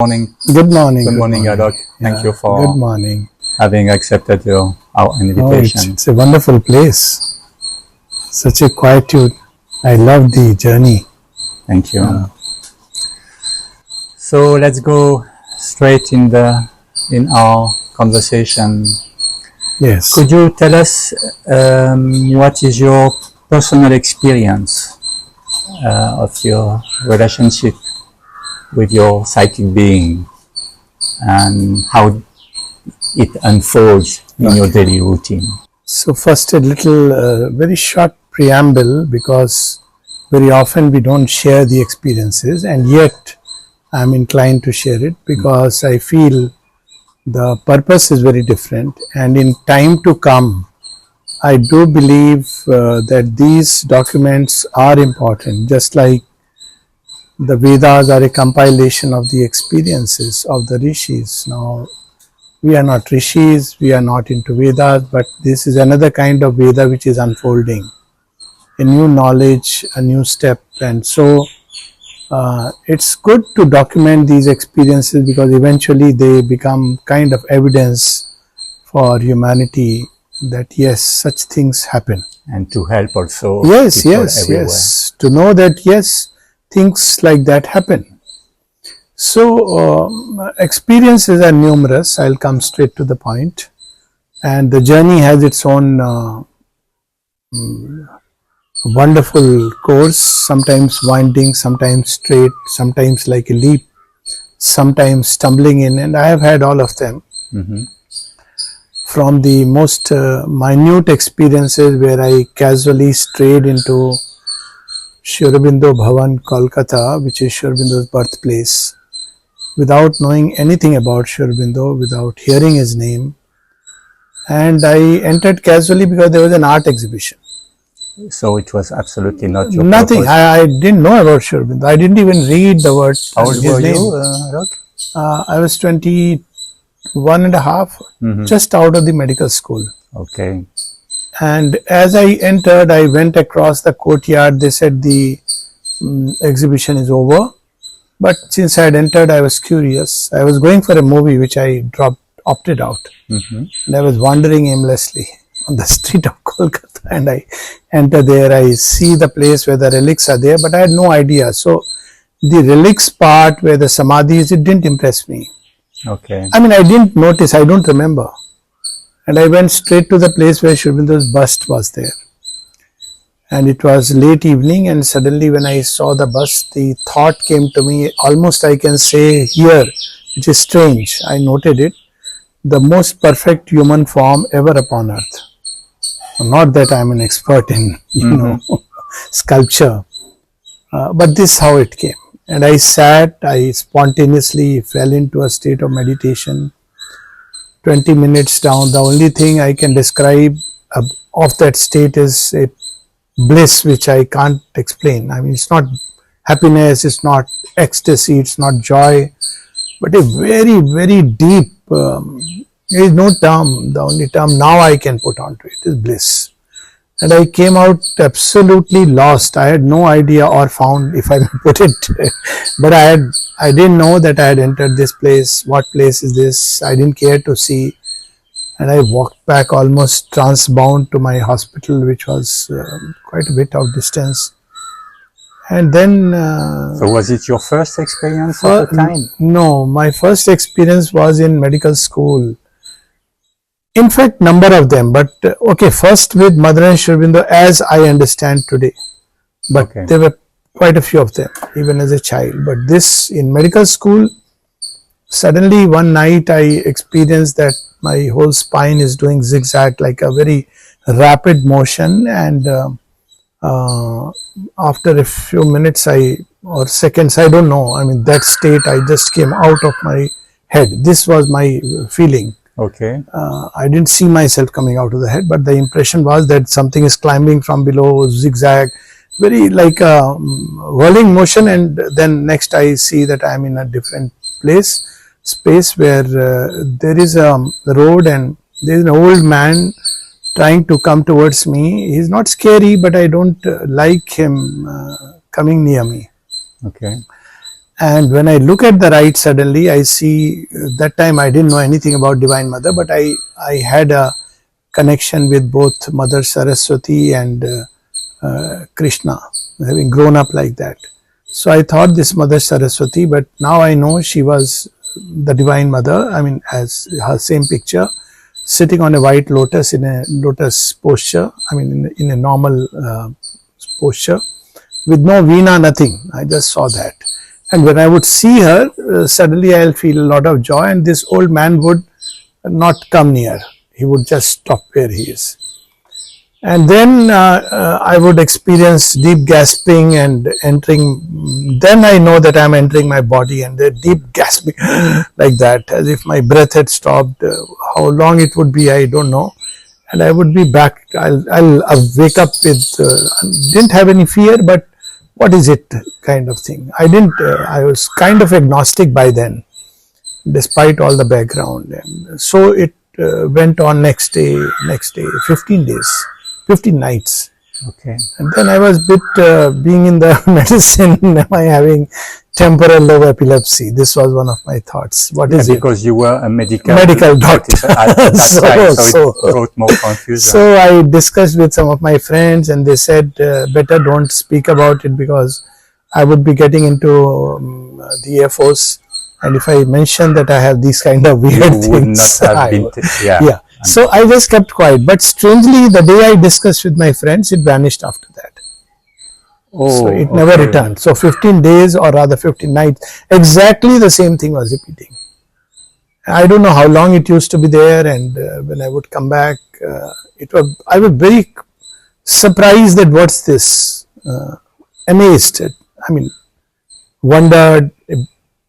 Morning. Good morning. Good morning, Alok. Thank you for good morning. having accepted our invitation. It's a wonderful place. Such a quietude. I love the journey. Thank you. So let's go straight in our conversation. Yes. Could you tell us what is your personal experience of your relationship with your psychic being and how it unfolds in your daily routine? So first a little very short preamble, because very often we don't share the experiences, and yet I'm inclined to share it because I feel the purpose is very different, and in time to come I do believe that these documents are important, just like the Vedas are a compilation of the experiences of the rishis. Now, we are not rishis, we are not into Vedas, but this is another kind of Veda which is unfolding. A new knowledge, a new step, and so it's good to document these experiences because eventually they become kind of evidence for humanity that yes, such things happen. And to help also Yes, people yes, everywhere. yes. To know that yes, things like that happen. So experiences are numerous. I'll come straight to the point. And the journey has its own wonderful course, sometimes winding, sometimes straight, sometimes like a leap, sometimes stumbling in, and I have had all of them. From the most minute experiences where I casually strayed into Sri Aurobindo Bhavan, Kolkata, which is Sri Aurobindo's birthplace, without knowing anything about Sri Aurobindo, without hearing his name, and I entered casually because there was an art exhibition. So it was absolutely not your Nothing. purpose. I didn't know about Sri Aurobindo. I didn't even read the word. How old were name. you, Alok? I was 21 and a half, just out of the medical school. Okay. And as I entered, I went across the courtyard. They said the exhibition is over. But since I had entered, I was curious. I was going for a movie which I opted out. And I was wandering aimlessly on the street of Kolkata. And I enter there. I see the place where the relics are there, but I had no idea. So the relics part where the samadhis, it didn't impress me. Okay. I mean, I didn't notice. I don't remember. And I went straight to the place where Sri Aurobindo's bust was there. And it was late evening, and suddenly when I saw the bust, the thought came to me, almost I can say here, which is strange. I noted it, the most perfect human form ever upon earth. Not that I am an expert in, sculpture, but this is how it came. And I sat, I spontaneously fell into a state of meditation. 20 minutes down, the only thing I can describe of that state is a bliss which I can't explain. I mean, it's not happiness, it's not ecstasy, it's not joy, but a very, very deep, there is no term, the only term now I can put onto it is bliss. And I came out absolutely lost. I had no idea or found, if I may put it, but I didn't know that I had entered this place. What place is this? I didn't care to see. And I walked back almost transbound to my hospital, which was quite a bit of distance. And then... so was it your first experience of the kind? No, my first experience was in medical school. In fact, number of them, but okay, first with Mother and Sri Aurobindo as I understand today. But there were quite a few of them, even as a child. But this, in medical school, suddenly one night I experienced that my whole spine is doing zigzag, like a very rapid motion, and after a few minutes or seconds, I don't know, I mean, that state, I just came out of my head. This was my feeling. Okay. I didn't see myself coming out of the head, but the impression was that something is climbing from below, zigzag, very like a whirling motion, and then next I see that I am in a different space where there is a road and there is an old man trying to come towards me. He is not scary, but I don't like him coming near me. Okay. And when I look at the right, suddenly I see, that time I didn't know anything about Divine Mother, but I had a connection with both Mother Saraswati and Krishna, having grown up like that. So I thought this Mother Saraswati, but now I know she was the Divine Mother. I mean, as her same picture, sitting on a white lotus in a lotus posture. I mean, in a normal posture, with no veena, nothing. I just saw that. And when I would see her, suddenly I'll feel a lot of joy, and this old man would not come near. He would just stop where he is. And then I would experience deep gasping and entering. Then I know that I'm entering my body, and the deep gasping like that, as if my breath had stopped. How long it would be, I don't know. And I would be back. I'll wake up with, didn't have any fear, but what is it kind of thing. I was kind of agnostic by then, despite all the background. And so it went on next day, 15 days. 15 nights. Okay. And then I was being in the medicine, am I having temporal lobe epilepsy? This was one of my thoughts. What is it? Because you were a medical doctor. At that time, so it brought more confusion. So I discussed with some of my friends, and they said, better don't speak about it, because I would be getting into the Air Force, and if I mention that I have these kind of weird things, would not have been yeah. So I just kept quiet. But strangely, the day I discussed with my friends, it vanished after that. Oh, so it never returned. So 15 days, or rather 15 nights, exactly the same thing was repeating. I don't know how long it used to be there, and when I would come back, I was very surprised that what's this, amazed, I mean, wondered, a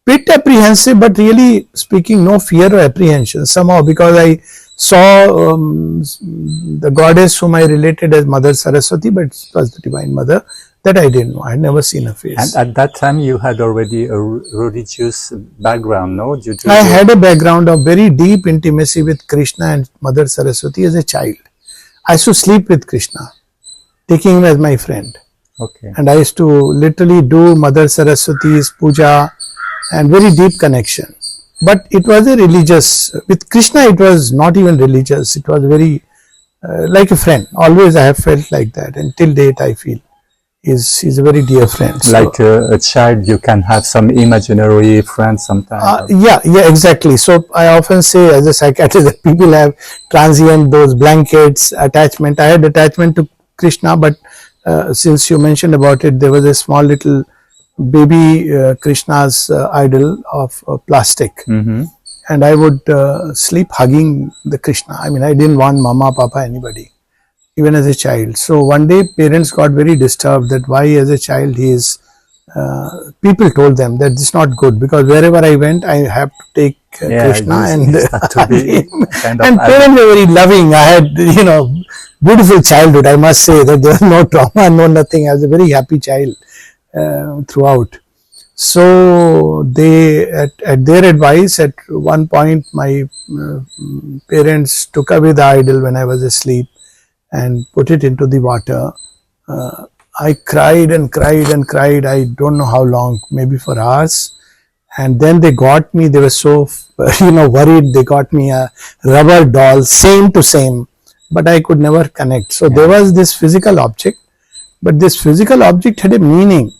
bit apprehensive, but really speaking, no fear or apprehension somehow, because I saw the goddess whom I related as Mother Saraswati, but it was the Divine Mother that I didn't know. I had never seen her face. And at that time, you had already a religious background, no? I had a background of very deep intimacy with Krishna and Mother Saraswati as a child. I used to sleep with Krishna, taking him as my friend. Okay. And I used to literally do Mother Saraswati's puja, and very deep connection. But it was a religious, with Krishna it was not even religious, it was very like a friend. Always I have felt like that, and till date I feel he's a very dear friend. So, like a child, you can have some imaginary friends sometimes. Yeah, exactly. So I often say as a psychiatrist that people have transient, those blankets, attachment. I had attachment to Krishna, but since you mentioned about it, there was a small little baby Krishna's idol of plastic, and I would sleep hugging the Krishna. I mean, I didn't want mama, papa, anybody, even as a child. So one day parents got very disturbed that why as a child he is, people told them that this is not good, because wherever I went I have to take Krishna, and and parents were very loving. I had, beautiful childhood, I must say, that there was no trauma, no nothing. I was a very happy child throughout. So they, at their advice, at one point my parents took away the idol when I was asleep and put it into the water. I cried and cried and cried, I don't know how long, maybe for hours. And then they got me, they were so worried, they got me a rubber doll, same to same, but I could never connect. So there was this physical object, but this physical object had a meaning.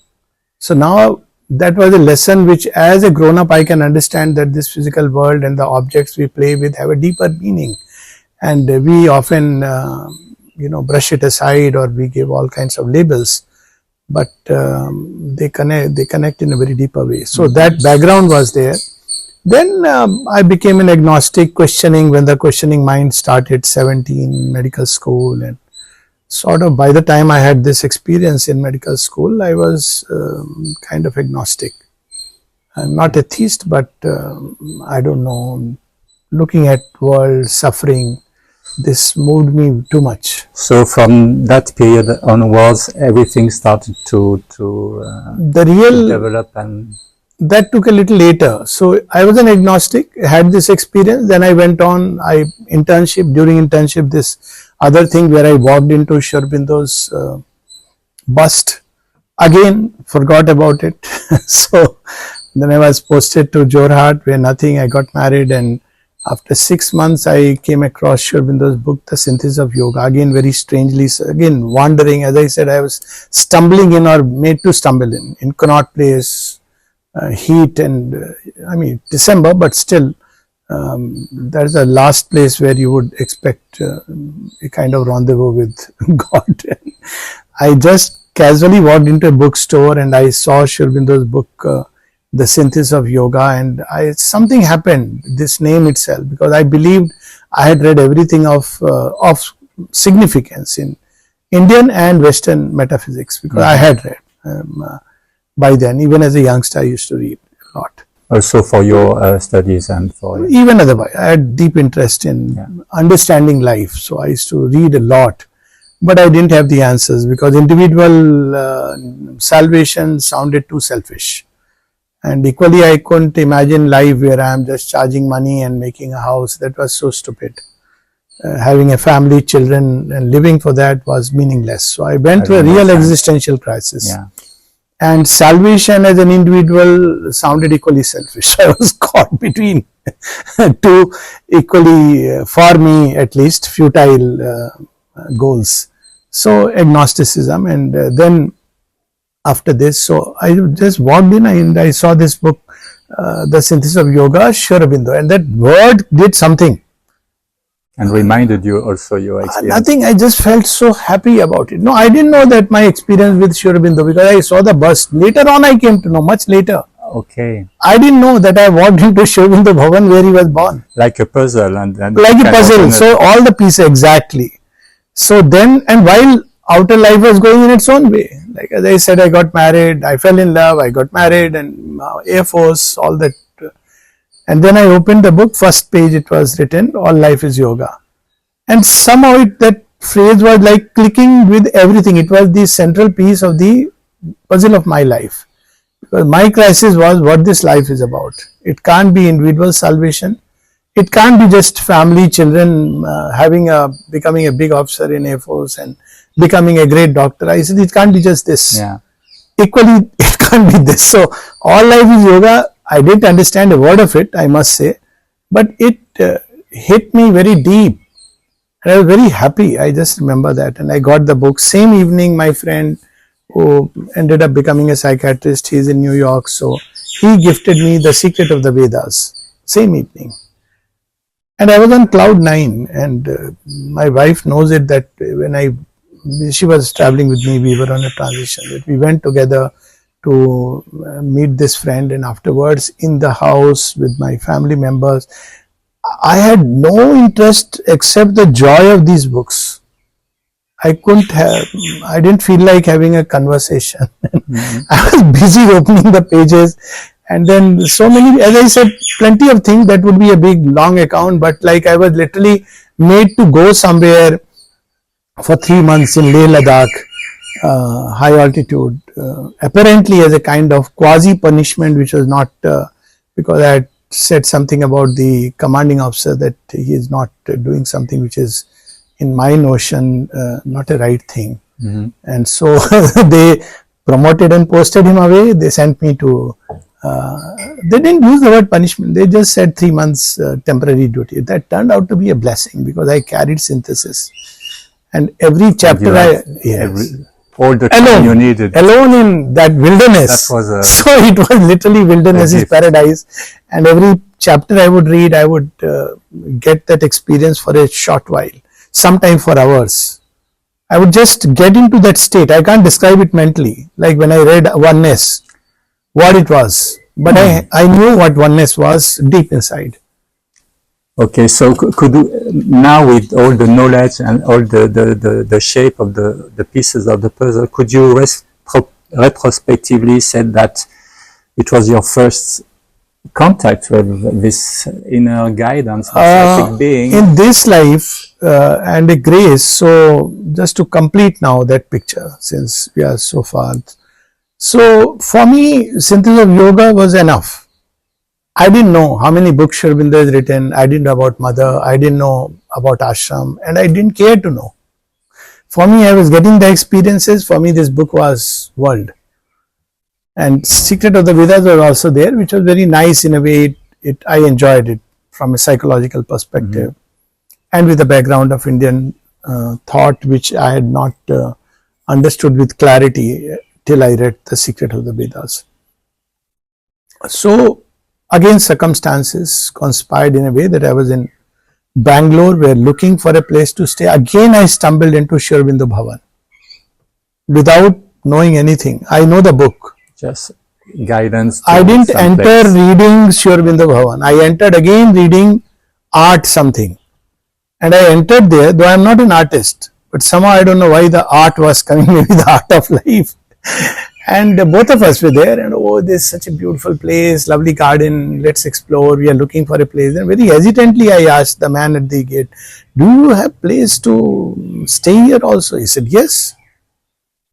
So now that was a lesson which, as a grown up, I can understand that this physical world and the objects we play with have a deeper meaning, and we often brush it aside, or we give all kinds of labels, but they connect in a very deeper way. So that background was there. Then I became an agnostic, questioning, when the questioning mind started, 17, medical school, and sort of by the time I had this experience in medical school, I was kind of agnostic. I'm not atheist, but I don't know, looking at world suffering, this moved me too much. So from that period onwards, everything started to develop, and that took a little later. So I was an agnostic, had this experience, then I went on, during internship, this other thing where I walked into Sri Aurobindo's bust, again forgot about it. So Then I was posted to Jorhat, where nothing. I got married, and after 6 months, I came across Sri Aurobindo's book, The Synthesis of Yoga. Again, very strangely, again wandering. As I said, I was stumbling in or made to stumble in Connaught Place, heat, and I mean December, but still. That's the last place where you would expect a kind of rendezvous with God. I just casually walked into a bookstore and I saw Sri Aurobindo's book, The Synthesis of Yoga, and something happened, this name itself, because I believed I had read everything of significance in Indian and Western metaphysics, because I had read by then. Even as a youngster, I used to read a lot. Also for your studies and for... Even otherwise, I had deep interest in understanding life. So I used to read a lot, but I didn't have the answers because individual salvation sounded too selfish. And equally, I couldn't imagine life where I am just charging money and making a house. That was so stupid. Having a family, children, and living for that was meaningless. So I went through a real existential crisis. Yeah. And salvation as an individual sounded equally selfish. I was caught between two equally, for me at least, futile goals. So agnosticism, and then after this, so I just walked in and I saw this book, The Synthesis of Yoga, Sri Aurobindo, and that word did something. And reminded you also your experience? Nothing, I just felt so happy about it. No, I didn't know that my experience with Sri Aurobindo, because I saw the bust. Later on I came to know, much later. Okay. I didn't know that I walked into Sri Aurobindo Bhavan where he was born. Like a puzzle. And like a puzzle, so all the pieces, exactly. So then, and while outer life was going in its own way. Like as I said, I got married, I fell in love, I got married, and Air Force, all that. And then I opened the book, first page it was written, all life is yoga. And somehow that phrase was like clicking with everything. It was the central piece of the puzzle of my life. Because my crisis was what this life is about. It can't be individual salvation. It can't be just family, children, becoming a big officer in Air Force and becoming a great doctor. I said it can't be just this. Yeah. Equally, it can't be this. So all life is yoga. I didn't understand a word of it, I must say, but it hit me very deep. And I was very happy. I just remember that. And I got the book. Same evening, my friend who ended up becoming a psychiatrist, he's in New York, so he gifted me The Secret of the Vedas. Same evening. And I was on cloud 9, and my wife knows it that when she was traveling with me, we were on a transition. That we went together to meet this friend, and afterwards in the house with my family members, I had no interest except the joy of these books. I didn't feel like having a conversation. I was busy opening the pages, and then so many, as I said, plenty of things that would be a big long account, but like I was literally made to go somewhere for 3 months in Leh Ladakh, high altitude, apparently as a kind of quasi punishment, which was not because I had said something about the commanding officer that he is not doing something which is, in my notion, not a right thing. And so they promoted and posted him away. They sent me to, they didn't use the word punishment. They just said 3 months temporary duty. That turned out to be a blessing because I carried synthesis. And every chapter all the time you needed. Alone in that wilderness. That was so it was literally wilderness is paradise. And every chapter I would read, I would get that experience for a short while, sometimes for hours. I would just get into that state. I can't describe it mentally. Like when I read oneness, what it was. But I knew what oneness was deep inside. Okay, so could you, now with all the knowledge and all the shape of the pieces of the puzzle, could you retrospectively say that it was your first contact with this inner guidance, psychic being? In this life and a grace, so just to complete now that picture, since we are so far. So for me, Synthesis of Yoga was enough. I didn't know how many books Sri Aurobindo has written. I didn't know about Mother. I didn't know about ashram, and I didn't care to know. For me, I was getting the experiences. For me, this book was world. And Secret of the Vedas was also there, which was very nice in a way. I enjoyed it from a psychological perspective, and with the background of Indian thought, which I had not understood with clarity till I read The Secret of the Vedas. So again, circumstances conspired in a way that I was in Bangalore, were looking for a place to stay. Again, I stumbled into Sri Aurobindo Bhavan without knowing anything. I know the book. Just guidance. I didn't enter reading Sri Aurobindo Bhavan. I entered again reading art something. And I entered there, though I am not an artist, but somehow I don't know why the art was coming, maybe the art of life. And both of us were there, and oh, this is such a beautiful place, lovely garden, let's explore. We are looking for a place. And very hesitantly I asked the man at the gate, do you have place to stay here also? He said, yes.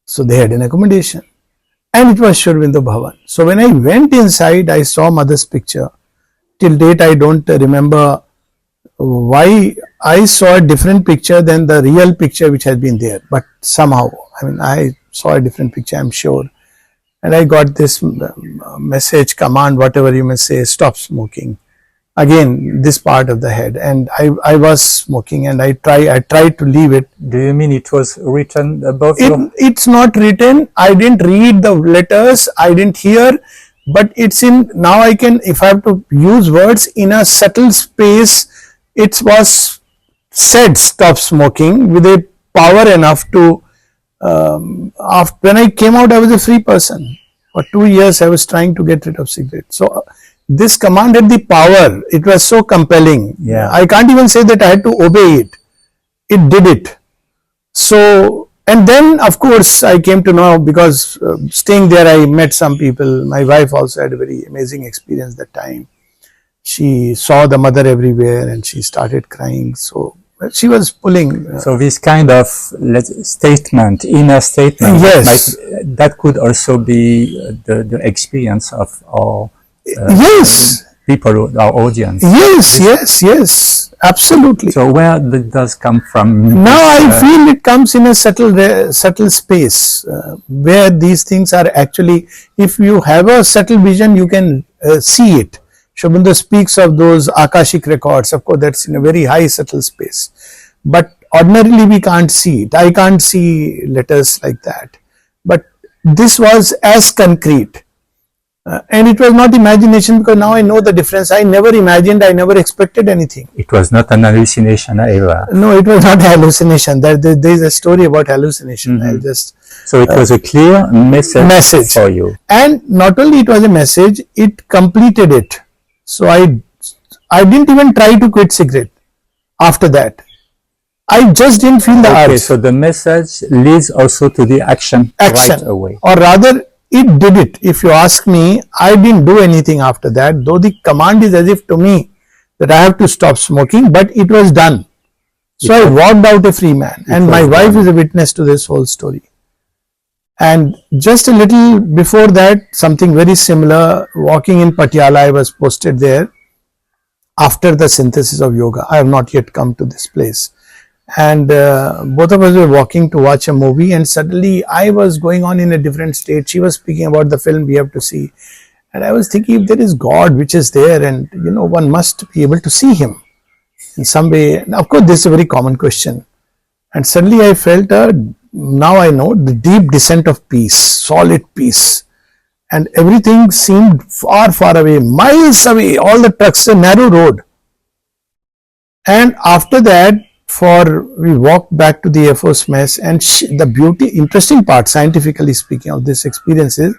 So they had an accommodation. And it was Sri Aurobindo Bhavan. So when I went inside, I saw mother's picture. Till date, I don't remember why I saw a different picture than the real picture which has been there. But somehow, I saw a different picture, I'm sure. And I got this message, command, whatever you may say, stop smoking. Again, this part of the head. And I was smoking, and I tried to leave it. Do you mean it was written above It's not written. I didn't read the letters. I didn't hear. But it's in, now I can, if I have to use words in a subtle space, it was said stop smoking with a power enough to, when I came out, I was a free person. For 2 years, I was trying to get rid of cigarettes. So this command had the power. It was so compelling. Yeah. I can't even say that I had to obey it. It did it. So, and then of course I came to know, because staying there I met some people. My wife also had a very amazing experience that time. She saw the mother everywhere and she started crying. So she was pulling. So this kind of statement, inner statement, yes, that could also be the experience of our yes, people, our audience. Yes, absolutely. So where does come from? Now I feel it comes in a subtle space where these things are actually, if you have a subtle vision, you can see it. Sri Aurobindo speaks of those Akashic records. Of course, that's in a very high subtle space. But ordinarily we can't see it. I can't see letters like that. But this was as concrete. And it was not imagination, because now I know the difference. I never imagined, I never expected anything. It was not an hallucination either. No, it was not a hallucination. There is a story about hallucination. So it was a clear message for you. And not only it was a message, it completed it. So I didn't even try to quit cigarette after that. I just didn't feel the urge. So the message leads also to the action right away. Or rather, it did it. If you ask me, I didn't do anything after that, though the command is as if to me that I have to stop smoking, but it was done. So I walked out a free man, and my wife is a witness to this whole story. And just a little before that, something very similar, walking in Patiala, I was posted there after the synthesis of yoga. I have not yet come to this place. And both of us were walking to watch a movie, and suddenly I was going on in a different state. She was speaking about the film we have to see. And I was thinking, if there is God which is there, and one must be able to see him in some way. And of course, this is a very common question. And suddenly I felt now I know the deep descent of peace, solid peace. And everything seemed far, far away, miles away, all the trucks, a narrow road. And after that, we walked back to the Air Force mess, and the interesting part, scientifically speaking, of this experience is,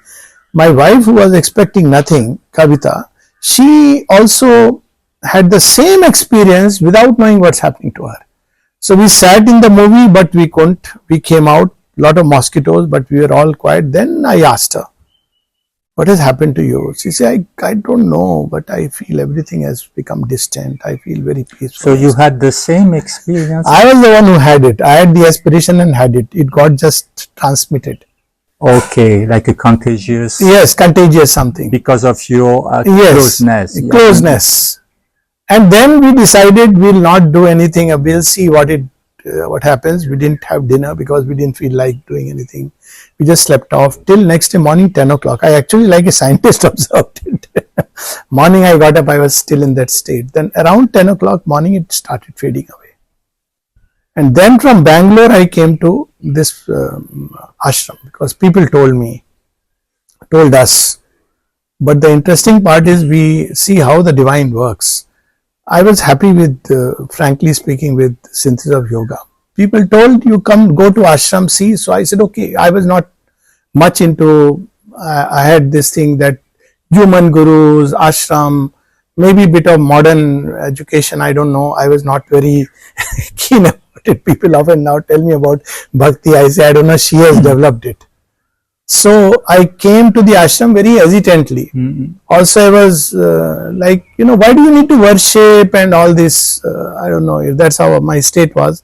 my wife, who was expecting nothing, Kavita, she also had the same experience without knowing what's happening to her. So we sat in the movie, but we couldn't. We came out, lot of mosquitoes, but we were all quiet. Then I asked her, what has happened to you? She said, I don't know, but I feel everything has become distant. I feel very peaceful. So you had the same experience? I was the one who had it. I had the aspiration and had it. It got just transmitted. Okay, like a contagious... Yes, contagious something. Because of your closeness. Closeness. And then we decided we'll not do anything. We'll see what it what happens, we didn't have dinner because we didn't feel like doing anything. We just slept off till next day morning 10 o'clock. I actually, like a scientist, observed it. Morning I got up, I was still in that state. Then around 10 o'clock morning it started fading away. And then from Bangalore I came to this ashram because people told us. But the interesting part is we see how the divine works. I was happy with, frankly speaking, with Synthesis of Yoga. People told you come go to ashram, see. So I said okay. I was not much into. I had this thing that human gurus, ashram, maybe a bit of modern education. I don't know. I was not very keen about it. People often now tell me about bhakti. I say I don't know. She has developed it. So I came to the ashram very hesitantly. Also I was like, why do you need to worship and all this? I don't know if that's how my state was.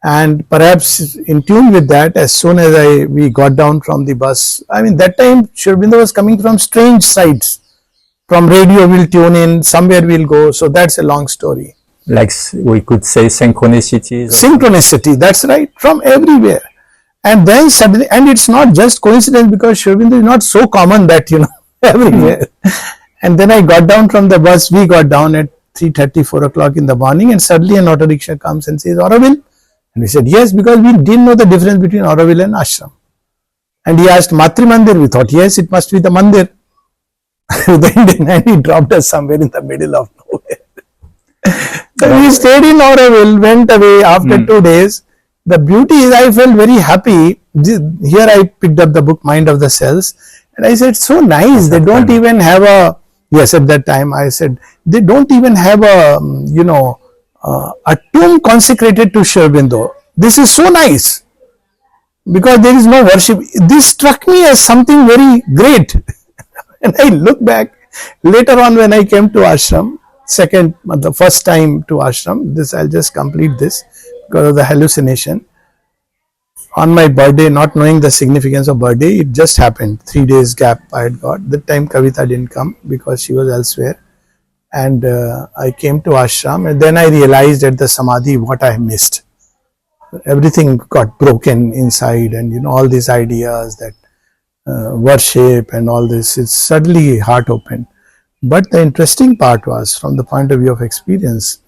And perhaps in tune with that, as soon as we got down from the bus, I mean that time Sri Aurobindo was coming from strange sides. From radio we'll tune in, somewhere we'll go. So that's a long story. Like we could say synchronicities. Synchronicity, that's right, from everywhere. And then suddenly, and it's not just coincidence because Sri Aurobindo is not so common that, everywhere. And then I got down from the bus, we got down at 3:30, 4 o'clock in the morning, and suddenly an auto rickshaw comes and says, Auroville? And we said, yes, because we didn't know the difference between Auroville and ashram. And he asked, Matri Mandir? We thought, yes, it must be the Mandir. And he dropped us somewhere in the middle of nowhere. So we stayed in Auroville, went away after 2 days. The beauty is I felt very happy. Here I picked up the book Mind of the Cells and I said, so nice. They don't even have a, yes, at that time I said, they don't even have a, a tomb consecrated to Sri Aurobindo. This is so nice because there is no worship. This struck me as something very great. And I look back later on when I came to ashram, the first time to ashram, this I'll just complete this. Because of the hallucination. On my birthday, not knowing the significance of birthday, it just happened. 3 days gap I had got. That time Kavita didn't come because she was elsewhere. And I came to ashram and then I realized at the samadhi what I missed. Everything got broken inside and all these ideas that worship and all this, it's suddenly heart opened. But the interesting part was from the point of view of experience,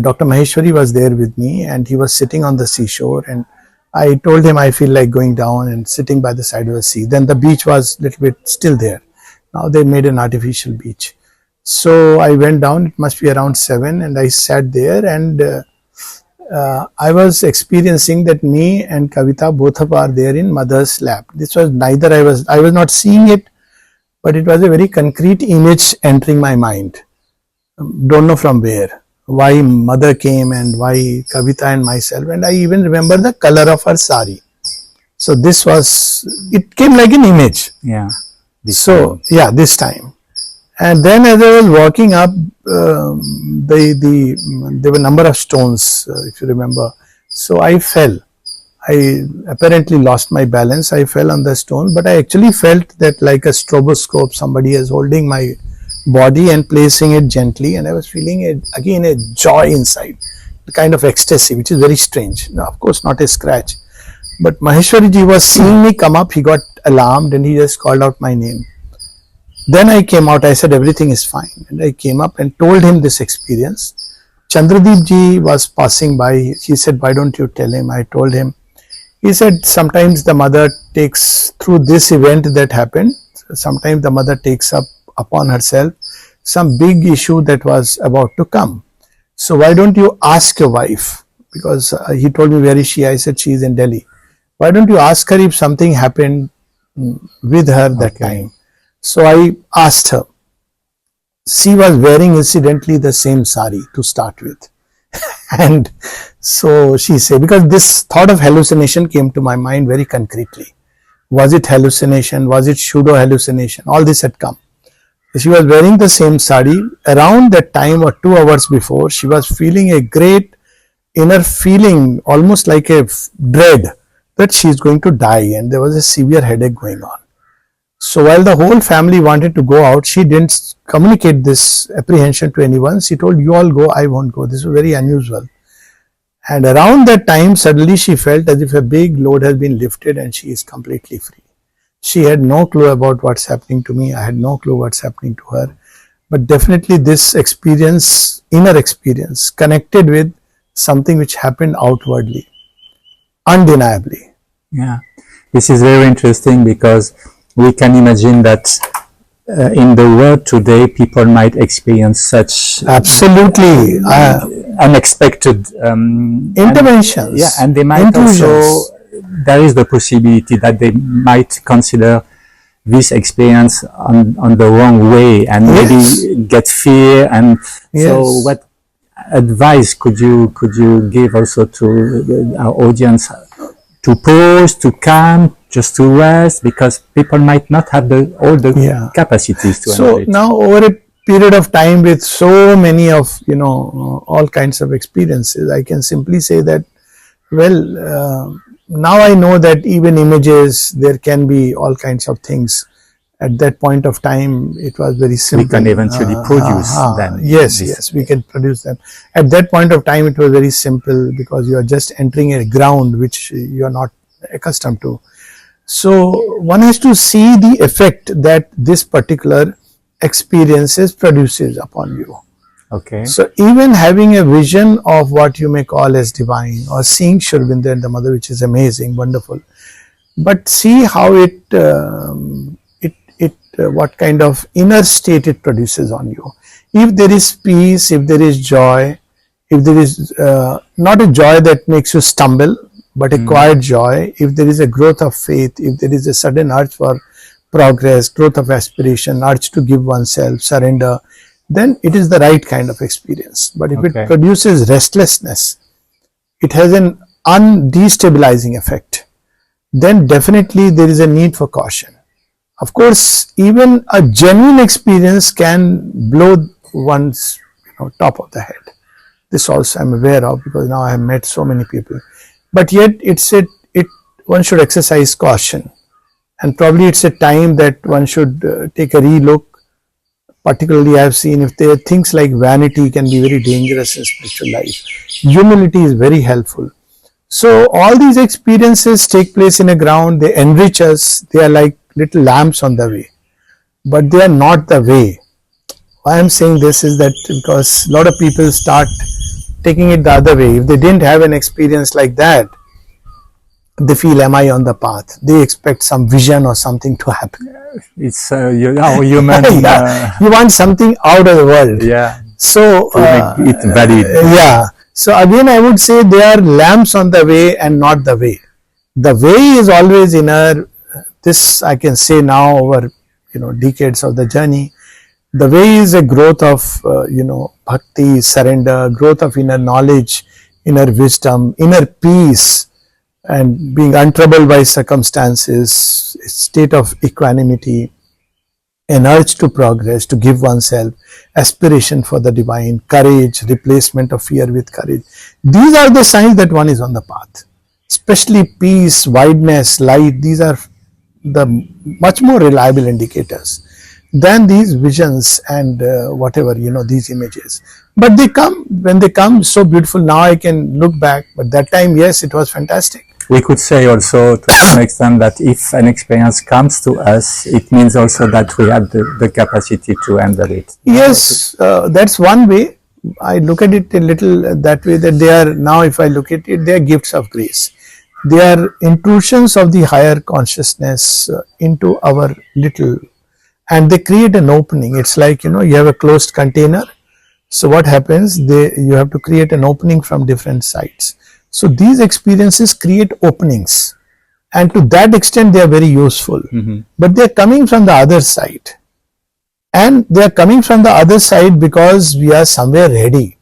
Dr. Maheshwari was there with me and he was sitting on the seashore and I told him I feel like going down and sitting by the side of the sea. Then the beach was a little bit still there. Now they made an artificial beach. So I went down, it must be around 7 and I sat there and I was experiencing that me and Kavita both of are there in mother's lap. This was neither, I was not seeing it, but it was a very concrete image entering my mind. Don't know from where. Why mother came and why Kavita and myself, and I even remember the color of her sari. So this was, it came like an image. Yeah. This time. And then as I was walking up, there were a number of stones, if you remember. So I fell. I apparently lost my balance. I fell on the stone, but I actually felt that like a stroboscope, somebody is holding my body and placing it gently, and I was feeling again a joy inside, a kind of ecstasy, which is very strange. Now, of course, not a scratch, but Maheshwariji was seeing me come up. He got alarmed and he just called out my name. Then I came out. I said everything is fine, and I came up and told him this experience. Chandradeep ji was passing by. He said, "Why don't you tell him?" I told him. He said, "Sometimes the mother takes through this event that happened. Sometimes the mother takes up upon herself some big issue that was about to come. So why don't you ask your wife?" Because he told me, "Where is she?" I said, "She is in Delhi." "Why don't you ask her if something happened with her that time?" So I asked her. She was wearing incidentally the same sari to start with. And so she said, because this thought of hallucination came to my mind very concretely. Was it hallucination? Was it pseudo hallucination? All this had come. She was wearing the same sari. Around that time or 2 hours before, she was feeling a great inner feeling, almost like a dread that she is going to die, and there was a severe headache going on. So while the whole family wanted to go out, she didn't communicate this apprehension to anyone. She told, "You all go, I won't go." This was very unusual. And around that time, suddenly she felt as if a big load has been lifted and she is completely free. She had no clue about what's happening to me. I had no clue what's happening to her. But definitely this experience, inner experience, connected with something which happened outwardly, undeniably. Yeah, this is very interesting because we can imagine that in the world today, people might experience such Absolutely. unexpected Interventions. and they might also, there is the possibility that they might consider this experience on the wrong way and maybe get fear. And so what advice could you give also to our audience to pause, to calm, just to rest, because people might not have all the capacities to handle it. So now over a period of time with so many of all kinds of experiences, I can simply say that, well, now I know that even images, there can be all kinds of things. At that point of time, it was very simple. We can eventually produce them. Yes, we can produce them. At that point of time, it was very simple because you are just entering a ground which you are not accustomed to. So one has to see the effect that this particular experiences produces upon you. Okay. So even having a vision of what you may call as divine, or seeing Shri Aurobindo and the Mother, which is amazing, wonderful, but see how what kind of inner state it produces on you. If there is peace, if there is joy, if there is not a joy that makes you stumble, but a quiet joy, if there is a growth of faith, if there is a sudden urge for progress, growth of aspiration, urge to give oneself, surrender, then it is the right kind of experience. But if it produces restlessness, it has an undestabilizing effect, then definitely there is a need for caution. Of course, even a genuine experience can blow one's top of the head. This also I am aware of because now I have met so many people. But yet one should exercise caution, and probably it's a time that one should take a relook. Particularly, I have seen if there are things like vanity can be very dangerous in spiritual life. Humility is very helpful. So all these experiences take place in a ground. They enrich us. They are like little lamps on the way, but they are not the way. Why I am saying this is that because a lot of people start taking it the other way. If they didn't have an experience like that, they feel, am I on the path? They expect some vision or something to happen. It's human. You want something out of the world. Yeah. So to make it valid. Yeah. So again, I would say they are lamps on the way and not the way. The way is always inner. This I can say now over decades of the journey. The way is a growth of bhakti, surrender, growth of inner knowledge, inner wisdom, inner peace, and being untroubled by circumstances, a state of equanimity, an urge to progress, to give oneself, aspiration for the divine, courage, replacement of fear with courage. These are the signs that one is on the path. Especially peace, wideness, light, these are the much more reliable indicators than these visions and whatever, these images. But they come, when they come, so beautiful. Now I can look back, but that time, yes, it was fantastic. We could say also to some extent that if an experience comes to us, it means also that we have the capacity to handle it. Yes, that's one way. I look at it a little that way, that they are, now if I look at it, they are gifts of grace. They are intrusions of the higher consciousness into our little, and they create an opening. It's like, you have a closed container. So what happens, you have to create an opening from different sides. So these experiences create openings, and to that extent they are very useful. But they are coming from the other side, and they are coming from the other side because we are somewhere ready.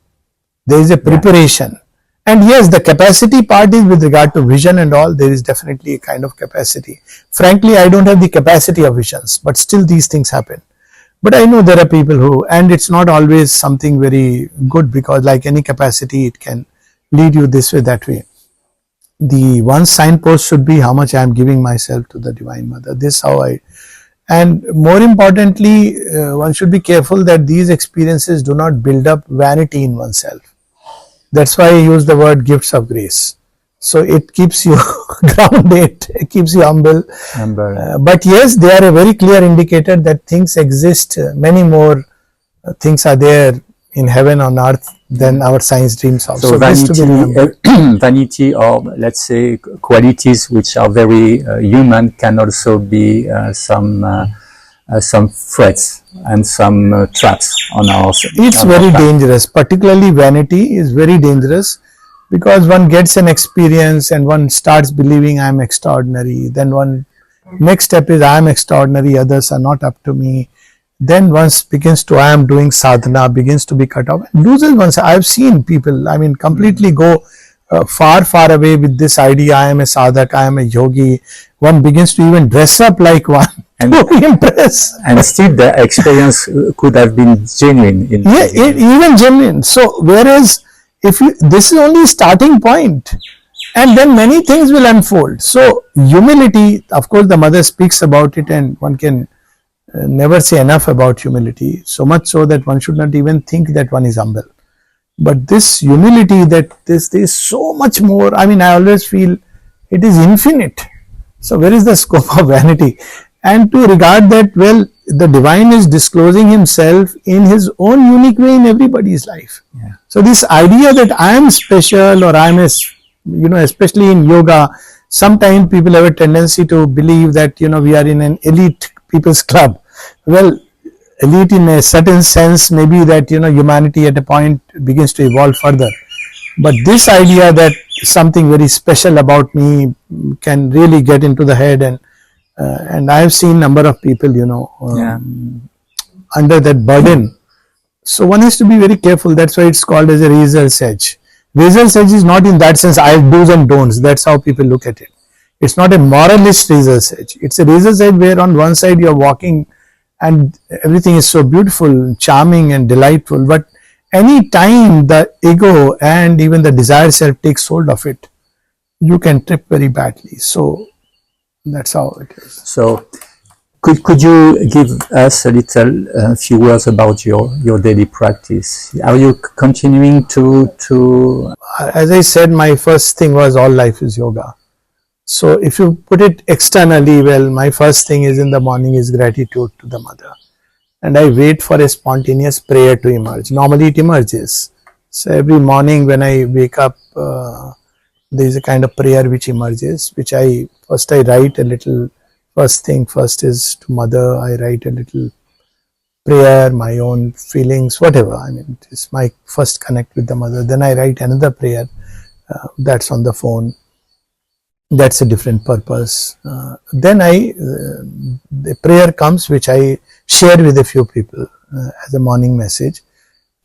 There is a preparation. And yes, the capacity part is with regard to vision and all, there is definitely a kind of capacity. Frankly, I don't have the capacity of visions, but still these things happen. But I know there are people who, and it's not always something very good, because like any capacity, it can lead you this way, that way. The one signpost should be how much I am giving myself to the Divine Mother. This is how and more importantly, one should be careful that these experiences do not build up vanity in oneself. That's why I use the word gifts of grace. So it keeps you grounded, it keeps you humble. But yes, they are a very clear indicator that things exist. Many more things are there in heaven on earth than our science dreams of. So vanity, or let's say qualities which are very human, can also be some threats and some traps on our. It's very dangerous. Particularly vanity is very dangerous, because one gets an experience and one starts believing I am extraordinary. Then one next step is I am extraordinary, others are not up to me. Then once begins to I am doing sadhana, begins to be cut off, loses one's. I've seen people, I mean, completely go far away with this idea, I am a sadhak, I am a yogi. One begins to even dress up like one and to impress. And still the experience could have been genuine. Even genuine. So whereas if you, this is only starting point, and then many things will unfold. So humility, of course the mother speaks about it, and one can never say enough about humility, so much so that one should not even think that one is humble. But this humility, that there is so much more, I mean, I always feel it is infinite. So where is the scope of vanity? And to regard that, well, the divine is disclosing himself in his own unique way in everybody's life. Yeah. So this idea that I am special, or I am, especially in yoga, sometimes people have a tendency to believe that, we are in an elite people's club. Well, elite in a certain sense may be that, humanity at a point begins to evolve further. But this idea that something very special about me can really get into the head, and I have seen number of people, under that burden. So one has to be very careful. That's why it's called as a razor's edge. Razor's edge is not in that sense, I have do's and don'ts. That's how people look at it. It's not a moralist razor's edge. It's a razor's edge where on one side you're walking and everything is so beautiful, charming and delightful. But any time the ego and even the desired self takes hold of it, you can trip very badly. So that's how it is. So could you give us a few words about your daily practice? Are you continuing to? As I said, my first thing was all life is yoga. So if you put it externally, well, my first thing is in the morning is gratitude to the mother. And I wait for a spontaneous prayer to emerge. Normally it emerges. So every morning when I wake up, there is a kind of prayer which emerges, which I write a little. First is to mother, I write a little prayer, my own feelings, whatever. I mean, it's my first connect with the mother. Then I write another prayer, that's on the phone. That's a different purpose. Then the prayer comes, which I share with a few people as a morning message.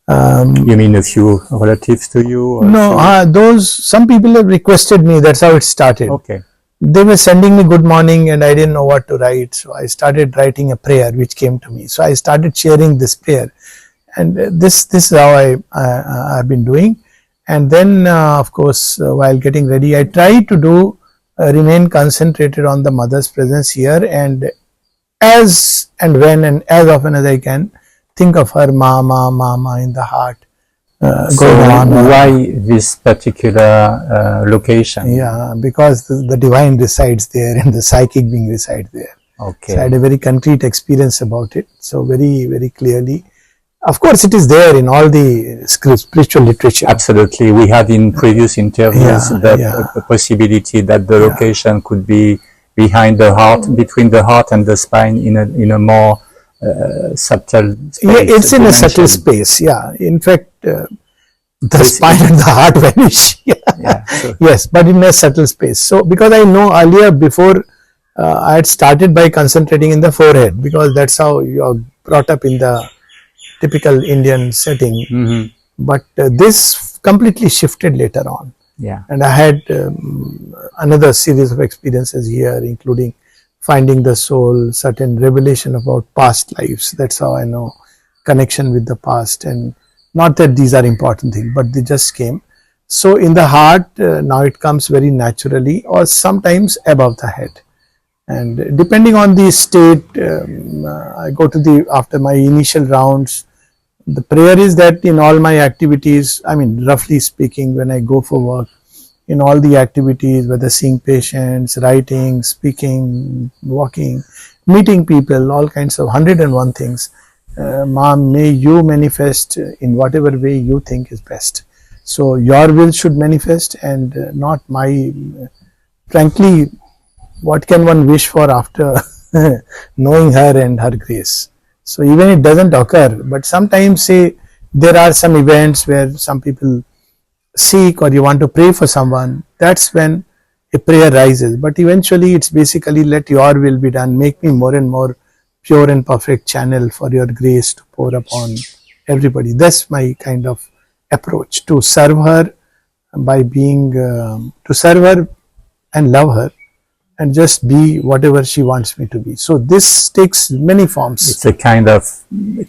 You mean a few relatives to you? No, some people have requested me. That's how it started. Okay. They were sending me good morning and I didn't know what to write. So I started writing a prayer which came to me. So I started sharing this prayer. And this is how I've been doing. And then, of course, while getting ready, I try to remain concentrated on the mother's presence here, and as and when and as often as I can, think of her mama in the heart. Why this particular location? Yeah, because the divine resides there and the psychic being resides there. Okay. So I had a very concrete experience about it. So very, very clearly. Of course, it is there in all the spiritual literature. Absolutely. We had in previous interviews the possibility that the location could be behind the heart, between the heart and the spine in a more subtle space. Yeah, it's in a subtle space. Yeah. In fact, the spine and the heart vanish. Yes, but in a subtle space. So because I know earlier, before I had started by concentrating in the forehead, because that's how you are brought up in the typical Indian setting. But this completely shifted later on. Yeah. And I had another series of experiences here, including finding the soul, certain revelation about past lives. That's how I know connection with the past. And not that these are important things, but they just came. So in the heart, now it comes very naturally, or sometimes above the head. And depending on the state, I go to after my initial rounds, The prayer is that in all my activities, I mean, roughly speaking, when I go for work, in all the activities, whether seeing patients, writing, speaking, walking, meeting people, all kinds of 101 things. Mom, may you manifest in whatever way you think is best. So your will should manifest and not my. Frankly, what can one wish for after knowing her and her grace? So even it doesn't occur, but sometimes say there are some events where some people seek or you want to pray for someone, that's when a prayer rises. But eventually it's basically let your will be done, make me more and more pure and perfect channel for your grace to pour upon everybody. That's my kind of approach, to serve her by being, to serve her and love her and just be whatever she wants me to be. So this takes many forms. It's a kind of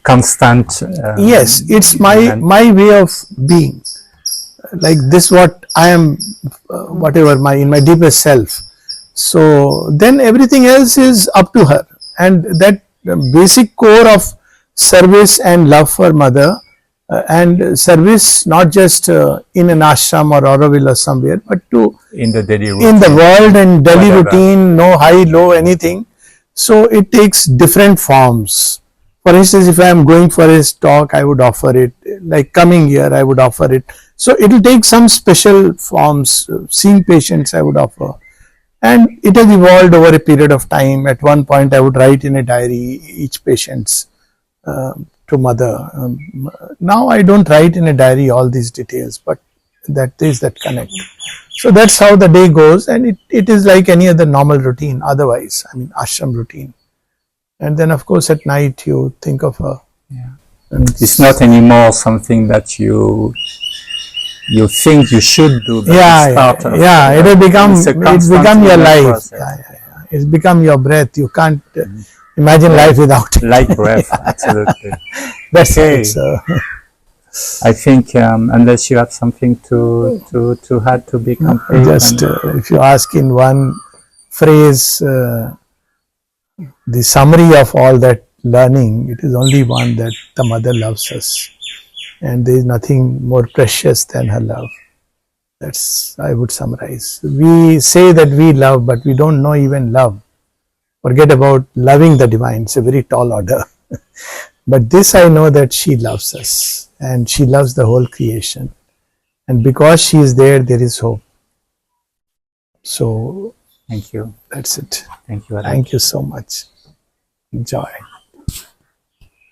constant. Yes, it's my way of being. Like this, what I am, whatever in my deepest self. So then everything else is up to her, and that basic core of service and love for mother, and service not just in an ashram or Auroville or somewhere, but to in the daily routine. In the world and daily routine, no high, low, anything. So it takes different forms. For instance, if I am going for a talk, I would offer it. Like coming here, I would offer it. So it will take some special forms. Seeing patients, I would offer. And it has evolved over a period of time. At one point, I would write in a diary each patient's to mother. Now I don't write in a diary all these details, but that is that connect. So that's how the day goes, and it is like any other normal routine otherwise, I mean ashram routine. And then of course at night you think of her. Yeah. And it's not anymore something that you think you should do. Yeah, it will become your life. It's become your breath. You can't imagine life without it. Like breath, absolutely. That's okay. It. So. I think unless you have something to add to be complete. Just if you ask in one phrase, the summary of all that learning, it is only one, that the mother loves us, and there is nothing more precious than her love. That's, I would summarize. We say that we love, but we don't know even love. Forget about loving the divine. It's a very tall order. But this I know, that she loves us and she loves the whole creation. And because she is there, there is hope. So, thank you. That's it. Thank you. Thank you so much. Enjoy.